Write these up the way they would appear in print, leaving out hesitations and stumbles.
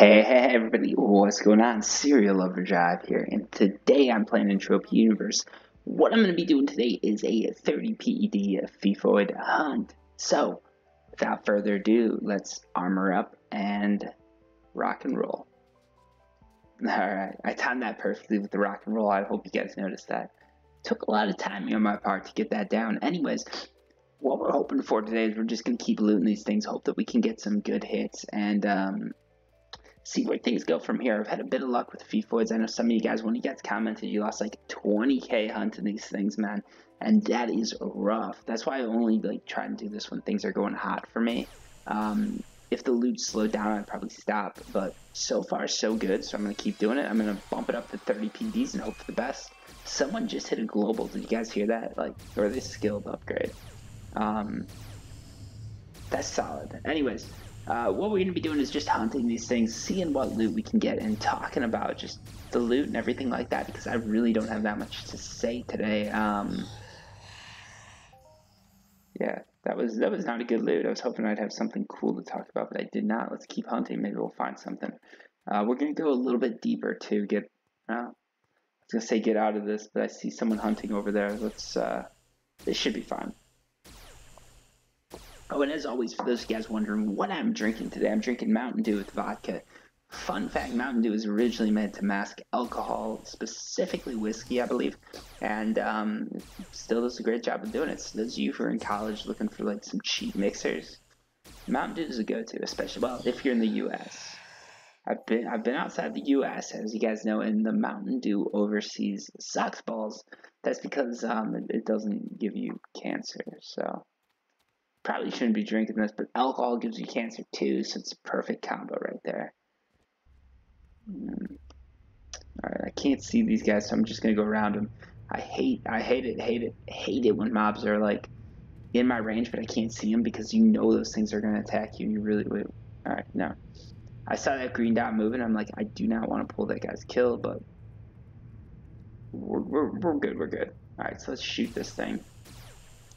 Hey everybody, what's going on? Serial Overdrive here, and today I'm playing Entropia Universe. What I'm going to be doing today is a 30 PED Feffoid hunt. So, without further ado, let's armor up and rock and roll. Alright, I timed that perfectly with the rock and roll. I hope you guys noticed that. Took a lot of timing on my part to get that down. Anyways, what we're hoping for today is we're just going to keep looting these things, hope that we can get some good hits, and see where things go from here. I've had a bit of luck with Feffoids. I know some of you guys, when you guys commented, you lost like 20k hunting these things, man, and that is rough. That's why I only like try and do this when things are going hot for me. If the loot slowed down, I'd probably stop, but so far so good, so I'm going to keep doing it. I'm going to bump it up to 30 PDs and hope for the best. Someone just hit a global. Did you guys hear that? Like, or this skilled upgrade. That's solid. Anyways, what we're going to be doing is just hunting these things, seeing what loot we can get, and talking about just the loot and everything like that, because I really don't have that much to say today. Yeah, that was not a good loot. I was hoping I'd have something cool to talk about, but I did not. Let's keep hunting. Maybe we'll find something. We're going to go a little bit deeper to get, I was going to say get out of this, but I see someone hunting over there. Let's, this should be fine. Oh, and as always, for those of you guys wondering what I'm drinking today, I'm drinking Mountain Dew with vodka. Fun fact, Mountain Dew is originally meant to mask alcohol, specifically whiskey, I believe, and it still does a great job of doing it. So those of you who are in college looking for like some cheap mixers, Mountain Dew is a go-to, especially, well, if you're in the U.S. I've been outside the U.S., as you guys know, and the Mountain Dew overseas sucks balls. That's because it doesn't give you cancer, so probably shouldn't be drinking this, but alcohol gives you cancer too, so it's a perfect combo right there. Alright, I can't see these guys, so I'm just gonna go around them. I hate it when mobs are like in my range, but I can't see them because you know those things are gonna attack you. You really wait. Alright, no. I saw that green dot moving. I'm like, I do not want to pull that guy's kill, but we're good. We're good. Alright, so let's shoot this thing.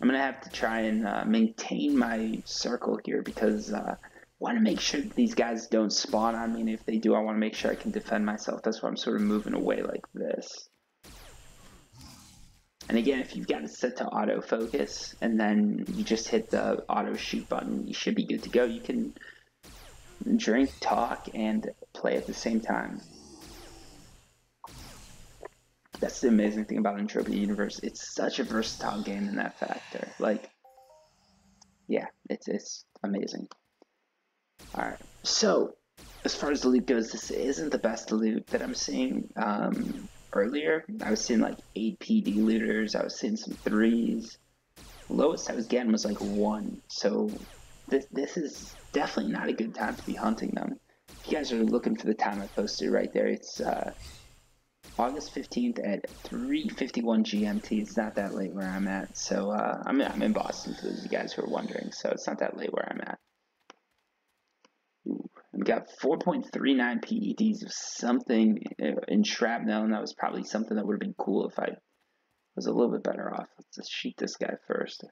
I'm going to have to try and maintain my circle here because I want to make sure that these guys don't spawn on me, and if they do, I want to make sure I can defend myself. That's why I'm sort of moving away like this. And again, if you've got it set to autofocus and then you just hit the auto shoot button, you should be good to go. You can drink, talk, and play at the same time. That's the amazing thing about Entropia Universe. It's such a versatile game in that factor. Like, yeah, it's amazing. Alright, so as far as the loot goes, this isn't the best loot that I'm seeing. Earlier, I was seeing like 8 PD looters, I was seeing some 3s. The lowest I was getting was like 1. So this is definitely not a good time to be hunting them. If you guys are looking for the time I posted right there, it's August 15th at 3:51 GMT. It's not that late where I'm at, so I'm in Boston for those of you guys who are wondering, so it's not that late where I'm at. Ooh, we got 4.39 PEDs of something in shrapnel, and that was probably something that would have been cool if I was a little bit better off. Let's just shoot this guy first.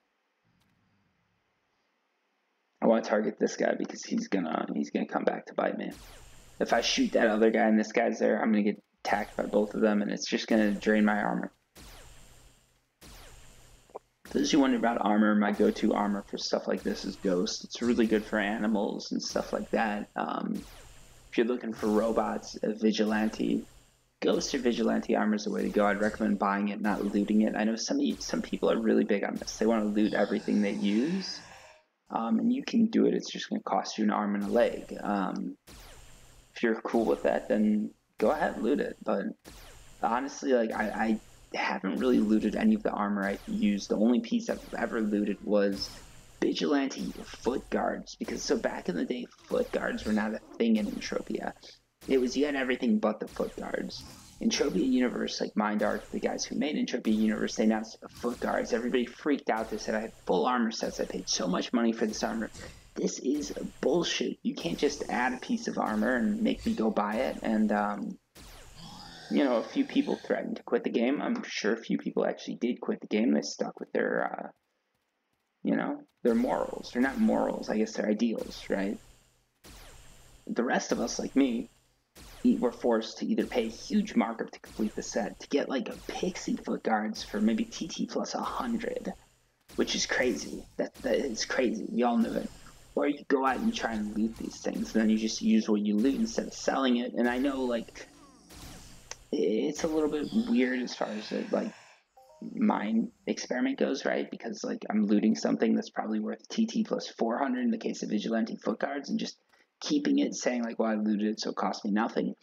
I want to target this guy because he's gonna come back to bite me. If I shoot that other guy and this guy's there, I'm gonna get attacked by both of them, and it's just going to drain my armor. For those who wonder about armor, my go-to armor for stuff like this is Ghost. It's really good for animals and stuff like that. If you're looking for robots, Vigilante, Ghost or Vigilante armor is the way to go. I'd recommend buying it, not looting it. I know some people are really big on this. They want to loot everything they use, and you can do it. It's just going to cost you an arm and a leg. If you're cool with that, then go ahead, loot it, but honestly, like, I haven't really looted any of the armor I've used. The only piece I've ever looted was Vigilante foot guards, because so back in the day, foot guards were not a thing in Entropia. It was, you had everything but the foot guards. Entropia Universe, like Mindark, the guys who made Entropia Universe, they announced foot guards. Everybody freaked out. They said, I had full armor sets. I paid so much money for this armor. This is bullshit. You can't just add a piece of armor and make me go buy it. And, you know, a few people threatened to quit the game. I'm sure a few people actually did quit the game. They stuck with their, you know, their morals. They're not morals, I guess they're ideals, right? the rest of us, like me, were forced to either pay a huge markup to complete the set to get like a pixie foot guards for maybe TT plus 100, which is crazy. That is crazy. We all know it. Or you go out and try and loot these things, and then you just use what you loot instead of selling it. And I know, like, it's a little bit weird as far as the, like, mine experiment goes, right? Because, like, I'm looting something that's probably worth TT plus 400 in the case of Vigilante foot guards, and just keeping it, saying, like, well, I looted it, so it cost me nothing.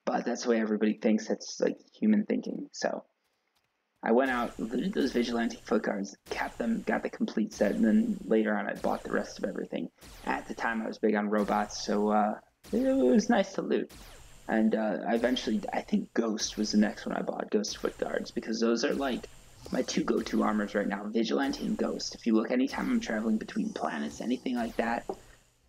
But that's the way everybody thinks. That's, like, human thinking. So I went out, looted those Vigilante foot guards, kept them, got the complete set, and then later on I bought the rest of everything. At the time I was big on robots, so it was nice to loot. And I think Ghost was the next one I bought, Ghost foot guards, because those are like my two go-to armors right now, Vigilante and Ghost. If you look anytime I'm traveling between planets, anything like that,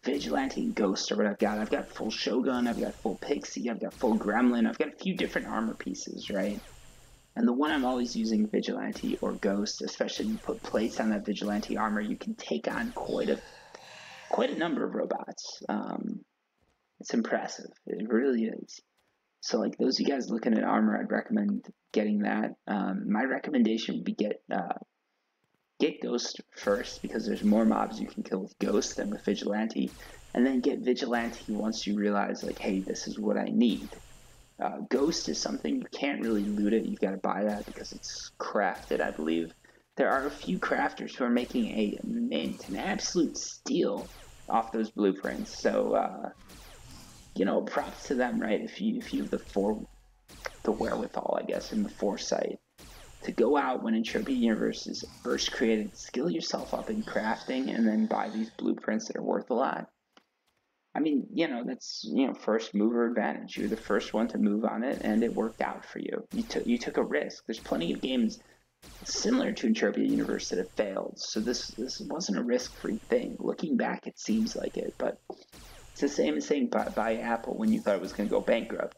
Vigilante and Ghost are what I've got. I've got full Shogun, I've got full Pixie, I've got full Gremlin, I've got a few different armor pieces, right? And the one I'm always using, Vigilante or Ghost, especially you put plates on that Vigilante armor, you can take on quite a number of robots. It's impressive. It really is. So, like, those of you guys looking at armor, I'd recommend getting that. My recommendation would be get Ghost first, because there's more mobs you can kill with Ghost than with Vigilante, and then get Vigilante once you realize, like, hey, this is what I need. Ghost is something you can't really loot it. You've got to buy that because it's crafted, I believe. There are a few crafters who are making a mint, an absolute steal off those blueprints. So, props to them, right? If you have the wherewithal, I guess, and the foresight to go out when Entropia Universe is first created, skill yourself up in crafting, and then buy these blueprints that are worth a lot. I mean, that's, first mover advantage. You're the first one to move on it, and it worked out for you. You took a risk. There's plenty of games similar to Entropia Universe that have failed, so this wasn't a risk-free thing. Looking back, it seems like it, but it's the same as saying buy Apple when you thought it was going to go bankrupt.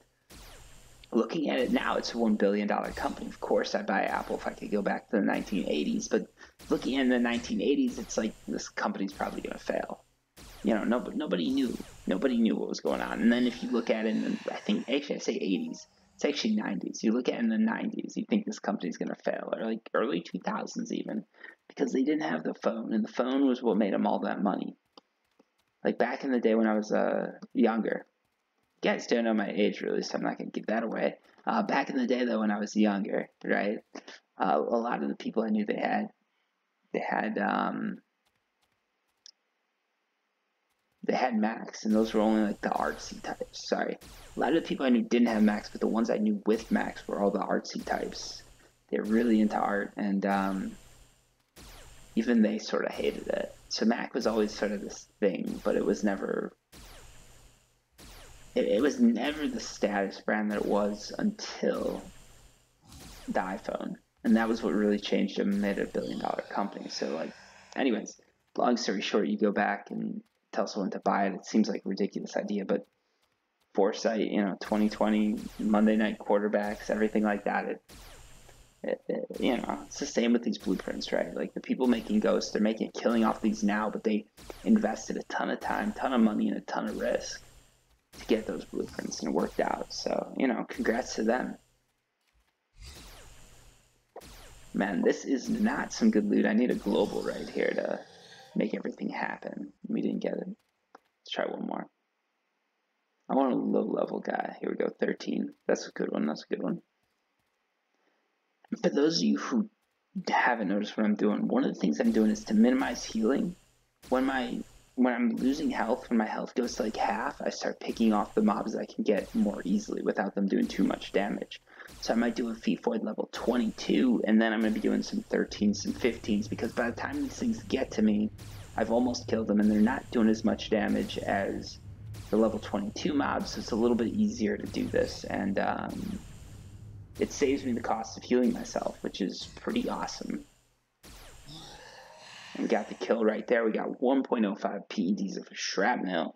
Looking at it now, it's a $1 billion company. Of course, I'd buy Apple if I could go back to the 1980s, but looking in the 1980s, it's like this company's probably going to fail. Nobody knew. Nobody knew what was going on. And then if you look at it in I say 80s. It's actually 90s. You look at it in the 90s, you think this company's going to fail, or like early 2000s even, because they didn't have the phone, and the phone was what made them all that money. Like back in the day when I was younger. You guys don't know my age really, so I'm not going to give that away. Back in the day though, when I was younger, right, a lot of the people I knew, they had Macs, and those were only like the artsy types. Sorry. A lot of the people I knew didn't have Macs, but the ones I knew with Macs were all the artsy types. They're really into art, and even they sort of hated it. So Mac was always sort of this thing, but it was never the status brand that it was until the iPhone. And that was what really changed them and made it $1 billion company. So, like, anyways, long story short, you go back and tell someone to buy it. It seems like a ridiculous idea, but foresight, 2020, Monday night quarterbacks, everything like that, it's the same with these blueprints, right? Like, the people making Ghosts, they're making a killing off these now, but they invested a ton of time, ton of money, and a ton of risk to get those blueprints, and it worked out. So, congrats to them. Man, this is not some good loot. I need a global right here to make everything happen. We didn't get it. Let's try one more. I want a low-level guy. Here we go, 13. That's a good one. That's a good one. For those of you who haven't noticed what I'm doing, one of the things I'm doing is to minimize healing. When I'm losing health, when my health goes to like half, I start picking off the mobs I can get more easily without them doing too much damage. So I might do a Feffoid level 22, and then I'm going to be doing some 13s, some 15s, because by the time these things get to me, I've almost killed them, and they're not doing as much damage as the level 22 mobs, so it's a little bit easier to do this, and it saves me the cost of healing myself, which is pretty awesome. And we got the kill right there. We got 1.05 PEDs of shrapnel.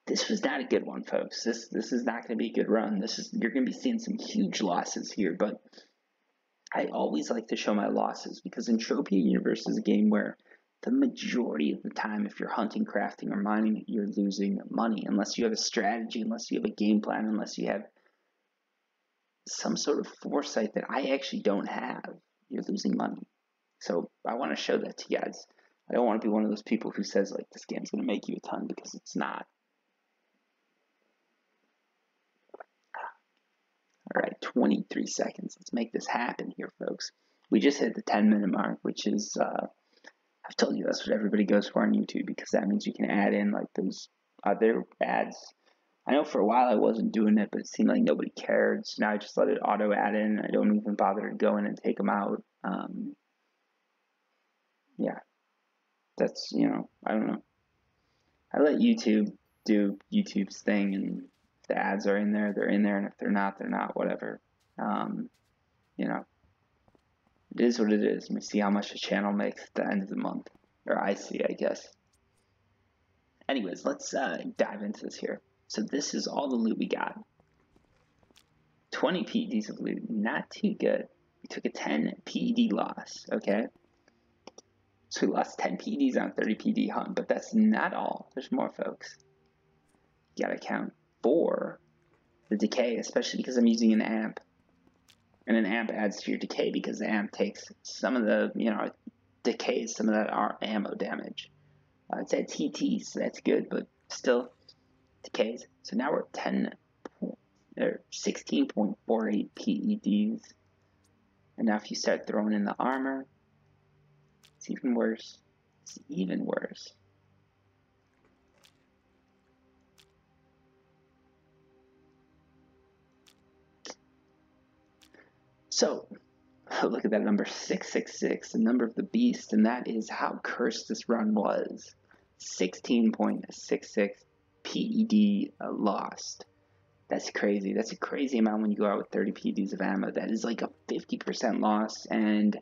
This was not a good one, folks. This is not going to be a good run. You're going to be seeing some huge losses here, but I always like to show my losses because Entropia Universe is a game where the majority of the time, if you're hunting, crafting, or mining, you're losing money unless you have a strategy, unless you have a game plan, unless you have some sort of foresight that I actually don't have. You're losing money. So I want to show that to you guys. I don't want to be one of those people who says, like, this game's going to make you a ton, because it's not. All right, 23 seconds. Let's make this happen here, folks. We just hit the 10-minute mark, which is, I've told you that's what everybody goes for on YouTube, because that means you can add in, like, those other ads. I know for a while I wasn't doing it, but it seemed like nobody cared, so now I just let it auto add in. I don't even bother to go in and take them out. Yeah, that's, I don't know. I let YouTube do YouTube's thing, and if the ads are in there, they're in there, and if they're not, whatever. It is what it is. Let me see how much a channel makes at the end of the month. Or I see, I guess. Anyways, let's dive into this here. So this is all the loot we got. 20 PEDs of loot, not too good. We took a 10 PED loss, okay? So we lost 10 PEDs on a 30 PED hunt, but that's not all. There's more, folks. You gotta account for the decay, especially because I'm using an amp. And an amp adds to your decay because the amp takes some of the, decays some of that ammo damage. It's at TT, so that's good, but still decays. So now we're at 16.48 PEDs. And now if you start throwing in the armor, it's even worse. It's even worse. So, look at that number, 666, the number of the beast, and that is how cursed this run was. 16.66 PED lost. That's crazy. That's a crazy amount when you go out with 30 PEDs of ammo. That is like a 50% loss, and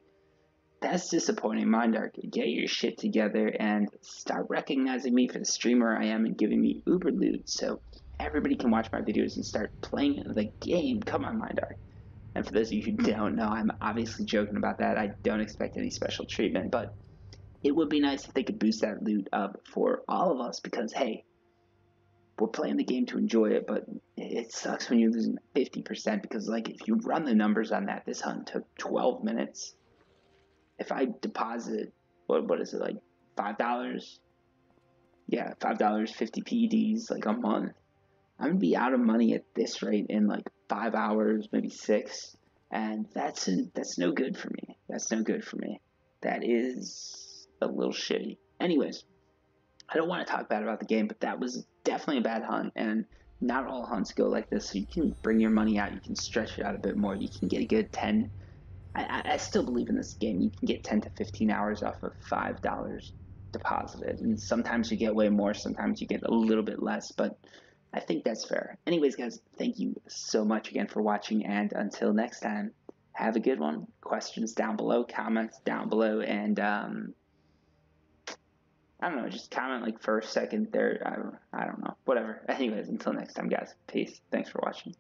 that's disappointing. Mindark, get your shit together and start recognizing me for the streamer I am and giving me uber loot so everybody can watch my videos and start playing the game. Come on, Mindark. And for those of you who don't know, I'm obviously joking about that. I don't expect any special treatment, but it would be nice if they could boost that loot up for all of us, because, hey, we're playing the game to enjoy it, but it sucks when you're losing 50%, because, like, if you run the numbers on that, this hunt took 12 minutes. If I deposit, what is it, like $5? Yeah, $5, 50 PEDs, like a month. I'm gonna be out of money at this rate in like 5 hours, maybe 6, and that's no good for me. That's no good for me. That is a little shitty. Anyways, I don't want to talk bad about the game, but that was definitely a bad hunt, and not all hunts go like this. So you can bring your money out, you can stretch it out a bit more, you can get a good 10. I still believe in this game. You can get 10 to 15 hours off of $5 deposited, and sometimes you get way more, sometimes you get a little bit less, but I think that's fair. Anyways, guys, thank you so much again for watching, and until next time, have a good one. Questions down below, comments down below, and I don't know, just comment like first, second, third, I don't know, whatever. Anyways, until next time, guys, peace. Thanks for watching.